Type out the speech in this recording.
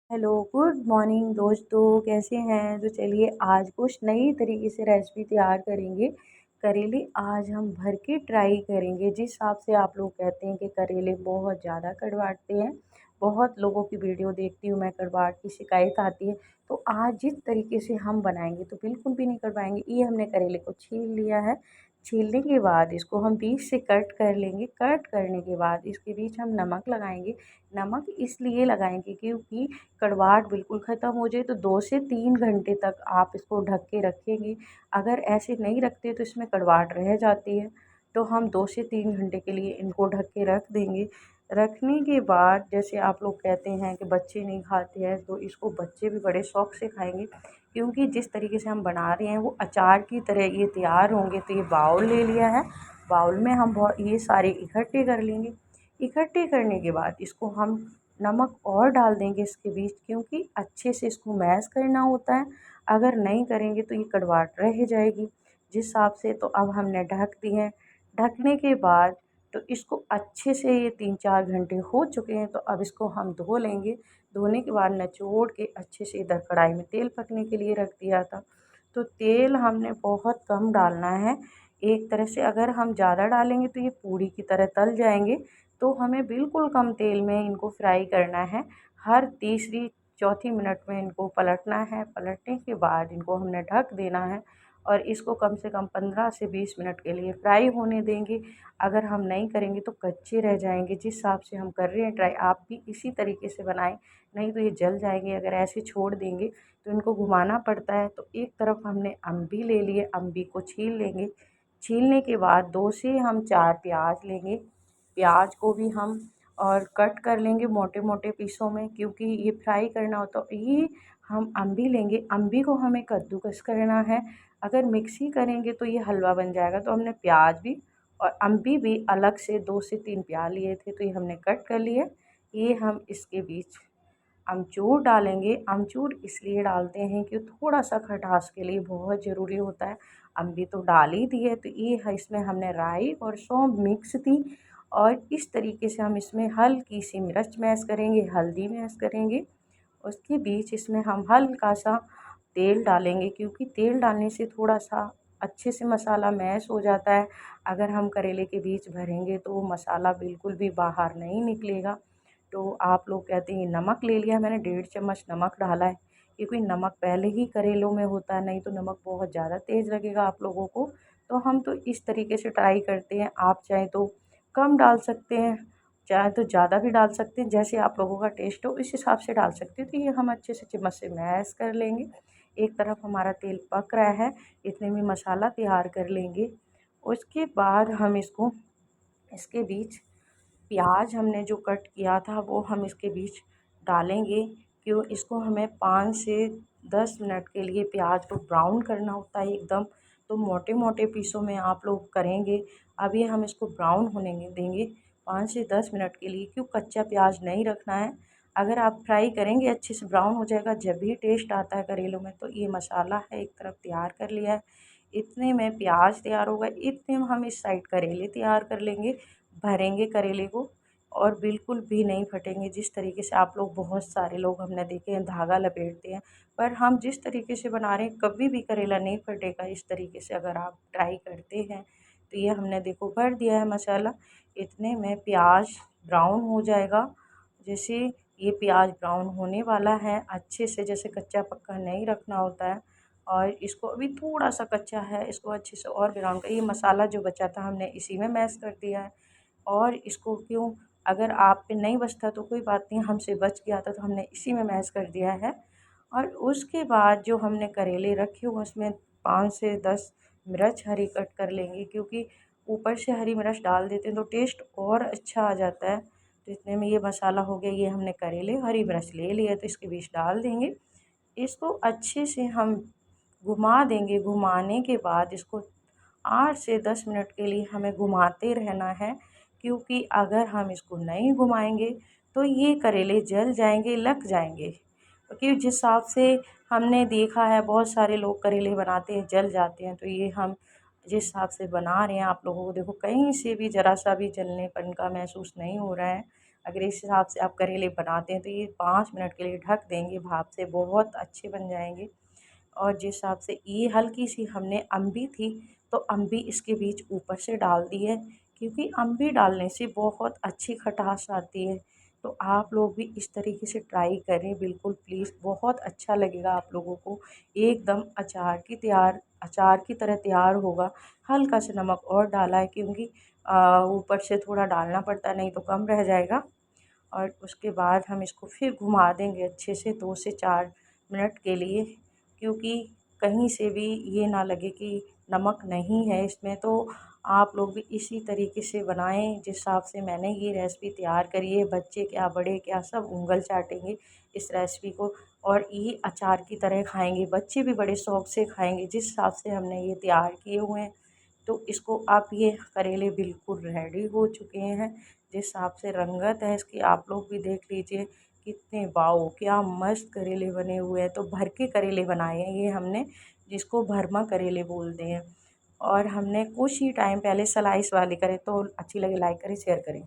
Hello, good morning दोस्तों, कैसे हैं? तो चलिए आज कुछ नई तरीके से रेसिपी तैयार करेंगे। करेले आज हम भर के ट्राई करेंगे। जिस हिसाब से आप लोग कहते हैं कि करेले बहुत ज़्यादा कड़वाते हैं, बहुत लोगों की वीडियो देखती हूँ मैं, कड़वाहट की शिकायत आती है। तो आज जिस तरीके से हम बनाएँगे तो बिल्कुल भी नहीं कड़वाएँगे। ये हमने करेले को छील लिया है। छीलने के बाद इसको हम बीच से कट कर लेंगे। कट करने के बाद इसके बीच हम नमक लगाएँगे। नमक इसलिए लगाएँगे क्योंकि कड़वाहट बिल्कुल ख़त्म हो जाए। तो 2 से 3 घंटे तक आप इसको ढक के रखेंगे। अगर ऐसे नहीं रखते तो इसमें कड़वाहट रह जाती है। तो हम 2 से 3 घंटे के लिए इनको ढक के रख देंगे। रखने के बाद जैसे आप लोग कहते हैं कि बच्चे नहीं खाते हैं, तो इसको बच्चे भी बड़े शौक़ से खाएँगे, क्योंकि जिस तरीके से हम बना रहे हैं वो अचार की तरह ये तैयार होंगे। तो ये बाउल ले लिया है। बाउल में हम ये सारे इकट्ठे कर लेंगे। इकट्ठे करने के बाद इसको हम नमक और डाल देंगे इसके बीच, क्योंकि अच्छे से इसको मैश करना होता है। अगर नहीं करेंगे तो ये कड़वाहट रह जाएगी। जिस हिसाब से तो अब हमने ढक दिए हैं। ढकने के बाद तो इसको अच्छे से, ये 3-4 घंटे हो चुके हैं, तो अब इसको हम धो लेंगे। धोने के बाद निचोड़ के अच्छे से इधर कढ़ाई में तेल पकने के लिए रख दिया था। तो तेल हमने बहुत कम डालना है। एक तरह से अगर हम ज़्यादा डालेंगे तो ये पूड़ी की तरह तल जाएँगे। तो हमें बिल्कुल कम तेल में इनको फ्राई करना है। हर तीसरी चौथी मिनट में इनको पलटना है। पलटने के बाद इनको हमने ढक देना है और इसको कम से कम 15 से 20 मिनट के लिए फ्राई होने देंगे। अगर हम नहीं करेंगे तो कच्चे रह जाएँगे। जिस हिसाब से हम कर रहे हैं ट्राई, आप भी इसी तरीके से बनाएँ, नहीं तो ये जल जाएँगे। अगर ऐसे छोड़ देंगे तो इनको घुमाना पड़ता है। तो एक तरफ हमने अम्बी ले लिए, अम्बी को छील लेंगे। छीलने के बाद 2 से हम 4 प्याज़ लेंगे। प्याज को भी हम और कट कर लेंगे मोटे-मोटे पीसों में, क्योंकि ये फ्राई करना हो। तो ये हम अम्बी लेंगे, अम्बी को हमें कद्दूकस करना है। अगर मिक्सी करेंगे तो ये हलवा बन जाएगा। तो हमने प्याज भी और अम्बी भी अलग से 2 से 3 प्याज लिए थे, तो ये हमने कट कर लिए। ये हम इसके बीच अमचूर डालेंगे। अमचूर इसलिए डालते हैं कि थोड़ा-सा खटास के लिए बहुत ज़रूरी होता है। अम्बी तो डाल ही दी है, तो ये है, इसमें हमने राई और सौंफ मिक्स थी। और इस तरीके से हम इसमें हल्की-सी मिर्च मैश करेंगे, हल्दी मैश करेंगे। उसके बीच इसमें हम हल्का-सा तेल डालेंगे, क्योंकि तेल डालने से थोड़ा-सा अच्छे से मसाला मैश हो जाता है। अगर हम करेले के बीच भरेंगे तो वो मसाला बिल्कुल भी बाहर नहीं निकलेगा। तो आप लोग कहते हैं, नमक ले लिया मैंने, 1.5 चम्मच नमक डाला है, क्योंकि नमक पहले ही करेलों में होता है, नहीं तो नमक बहुत ज़्यादा तेज़ लगेगा आप लोगों को। तो हम तो इस तरीके से ट्राई करते हैं। आप चाहें तो कम डाल सकते हैं, चाहे तो ज़्यादा भी डाल सकते हैं, जैसे आप लोगों का टेस्ट हो इस हिसाब से डाल सकते हैं। तो ये हम अच्छे से चम्मच से मैश कर लेंगे। एक तरफ हमारा तेल पक रहा है, इतने में मसाला तैयार कर लेंगे। उसके बाद हम इसको, इसके बीच प्याज हमने जो कट किया था वो हम इसके बीच डालेंगे। क्यों, इसको हमें 5 से 10 मिनट के लिए प्याज को ब्राउन करना होता है एकदम। तो मोटे-मोटे पीसों में आप लोग करेंगे। अभी हम इसको ब्राउन होने देंगे 5 से 10 मिनट के लिए। क्यों, कच्चा प्याज नहीं रखना है। अगर आप फ्राई करेंगे अच्छे से ब्राउन हो जाएगा, जब भी टेस्ट आता है करेलों में। तो ये मसाला है एक तरफ तैयार कर लिया है। इतने में प्याज तैयार होगा, इतने में हम इस साइड करेले तैयार कर लेंगे। भरेंगे करेले को और बिल्कुल भी नहीं फटेंगे। जिस तरीके से आप लोग, बहुत सारे लोग हमने देखे हैं धागा लपेटते हैं, पर हम जिस तरीके से बना रहे हैं कभी भी करेला नहीं फटेगा। इस तरीके से अगर आप ट्राई करते हैं तो ये हमने देखो भर दिया है मसाला। इतने में प्याज ब्राउन हो जाएगा। जैसे ये प्याज ब्राउन होने वाला है अच्छे से, जैसे कच्चा पक्का नहीं रखना होता है। और इसको अभी थोड़ा-सा कच्चा है, इसको अच्छे से और ब्राउन कर, ये मसाला जो बचा था हमने इसी में मैश कर दिया है। और इसको क्यों, अगर आप पे नहीं बचता तो कोई बात नहीं, हमसे बच गया था तो हमने इसी में मैश कर दिया है। और उसके बाद जो हमने करेले रखे हुए उसमें 5 से 10 मिर्च हरी कट कर लेंगे, क्योंकि ऊपर से हरी मिर्च डाल देते हैं तो टेस्ट और अच्छा आ जाता है। तो इतने में ये मसाला हो गया। ये हमने करेले हरी मिर्च ले लिया तो इसके बीच डाल देंगे। इसको अच्छे से हम घुमा देंगे। घुमाने के बाद इसको 8 से 10 मिनट के लिए हमें घुमाते रहना है, क्योंकि अगर हम इसको नहीं घुमाएंगे तो ये करेले जल जाएंगे, लग जाएंगे। क्योंकि जिस हिसाब से हमने देखा है बहुत सारे लोग करेले बनाते हैं जल जाते हैं, तो ये हम जिस हिसाब से बना रहे हैं आप लोगों को देखो कहीं से भी ज़रा सा भी जलनेपन का महसूस नहीं हो रहा है। अगर इस हिसाब से आप करेले बनाते हैं तो ये 5 मिनट के लिए ढक देंगे भाप से, बहुत अच्छे बन जाएंगे। और जिस हिसाब से ये हल्की सी हमने अम्बी थी, तो अम्बी इसके बीच ऊपर से डाल दी है, क्योंकि अम्बी डालने से बहुत अच्छी खटास आती है। तो आप लोग भी इस तरीके से ट्राई करें बिल्कुल प्लीज़, बहुत अच्छा लगेगा आप लोगों को। एकदम अचार की तरह तैयार होगा। हल्का सा नमक और डाला है, क्योंकि ऊपर से थोड़ा डालना पड़ता है, नहीं तो कम रह जाएगा। और उसके बाद हम इसको फिर घुमा देंगे अच्छे से 2 से 4 मिनट के लिए, क्योंकि कहीं से भी ये ना लगे कि नमक नहीं है इसमें। तो आप लोग भी इसी तरीके से बनाएं जिस हिसाब से मैंने ये रेसिपी तैयार करी है। बच्चे क्या बड़े क्या सब उँगल चाटेंगे इस रेसिपी को, और ये अचार की तरह खाएंगे। बच्चे भी बड़े शौक से खाएंगे जिस हिसाब से हमने ये तैयार किए हुए हैं। तो इसको आप ये करेले बिल्कुल रेडी हो चुके हैं। जिस हिसाब से रंगत है इसकी आप लोग भी देख लीजिए, कितने वाओ क्या मस्त करेले बने हुए हैं। तो भर के करेले बनाए हैं ये हमने, जिसको भरमा करेले बोलते हैं। और हमने कुछ ही टाइम पहले स्लाइस वाले करे। तो अच्छी लगे लाइक करें, शेयर करें।